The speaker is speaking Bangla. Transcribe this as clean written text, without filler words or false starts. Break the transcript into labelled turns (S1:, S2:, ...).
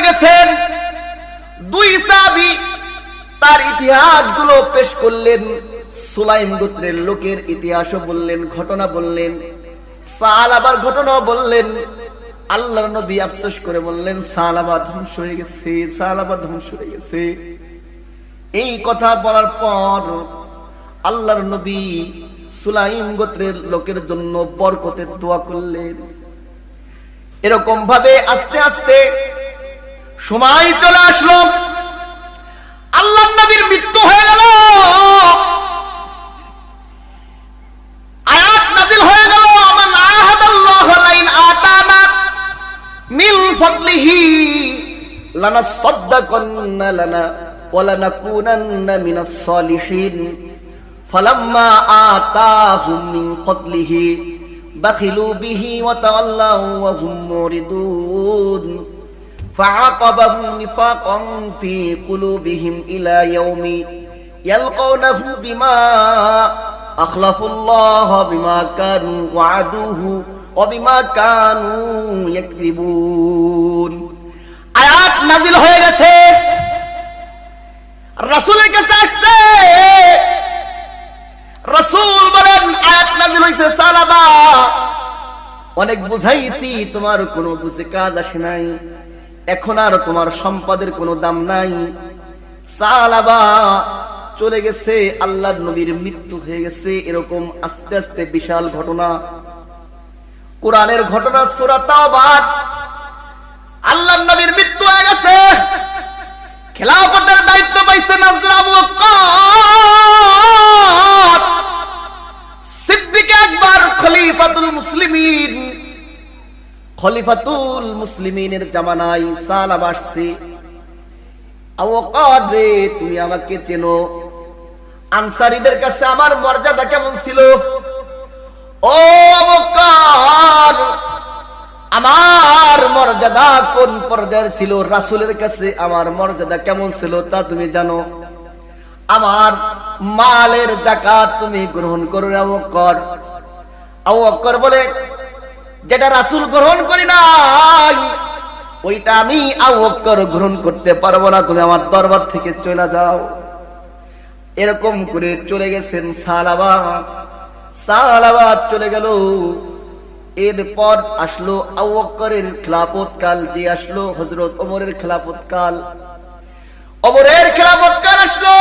S1: গেছেন। দুই সাহাবী তার ইতিহাসগুলো পেশ করলেন, সুলাইম গোত্রের লোকের ইতিহাসও বললেন, ঘটনা বললেন, সালাবার ঘটনা বললেন। আল্লাহর নবী আফসোস করে বললেন, সালাবা ধ্বংস হয়ে গেছে, সালাবা ধ্বংস হয়ে গেছে। এই কথা বলার পর আল্লাহর নবী সুলাইম গোত্রের লোকের জন্য বরকতের দোয়া করলেন। এরকম ভাবে আস্তে আস্তে সময় চলে আসলো, আল্লাহর নবীর মৃত্যু হয়ে গেল। আয়াত নাযিল হয়ে গেল, মান আহাদাল্লাহু লাইন আতানা মিন ফাদলিহি লানাসাদদাকান্না লানা ওয়া লানাকুনান্না মিনাস সালিহিন ফালাম্মা আতাহুম মিন ফাদলিহি বাখিলু বিহি ওয়া তাওয়াল্লাউ ওয়া হুম মুরিদুন فعاقبهم نفاقا في قلوبهم إلى يوم يلقونه بما أخلفوا الله بما كانوا وعدوه وبما كانوا يكذبون। আয়াত নাযিল হয়ে গেছে, রাসূলের কাছে আসছে। রাসূল বলেন, আয়াত নাযিল হইছে, সালাবা অনেক বুঝাইছি, তোমার কোনো বুঝে কাজ আসে নাই, এখন আর তোমার সম্পদের কোনো দাম নাই। সালাবা চলে গেছে, আল্লাহর নবীর মৃত্যু হয়ে গেছে। এরকম আস্তে আস্তে বিশাল ঘটনা, কোরআনের ঘটনা, সূরা তাওবা। আল্লাহর নবীর মৃত্যু হয়ে গেছে, খেলাফতের দায়িত্ব পাইছেন হযরত আবু বকর সিদ্দিক আকবর, খলিফাতুল মুসলিমিন। খলিফাতুল মুসলিমিনের জামানায় সালাবা আসছে। আবু বকর রে, তুমি আমাকে চেনো, আনসারীদের কাছে আমার মর্যাদা কেমন ছিল? ও আবু বকর, আমার মর্যাদা কোন পর্যায়ের ছিল? রাসূলের কাছে আমার মর্যাদা কেমন ছিল তা তুমি জানো। আমার মালের যাকাত তুমি গ্রহণ করো আবু বকর। আবু বকর বলে, যেটা রাসূল গ্রহণ করি নাই ওইটা আমি আবু বকর গ্রহণ করতে পারবো না, তুমি আমার দরবার থেকে চলে যাও। এরকম করে চলে গেছেন সালাবা। সালাবা চলে গেল। এরপর আসলো আবু বকরের খেলাফত কাল, যে আসলো হযরত ওমরের খেলাফত কাল। ওমরের খেলাফত কাল আসলো।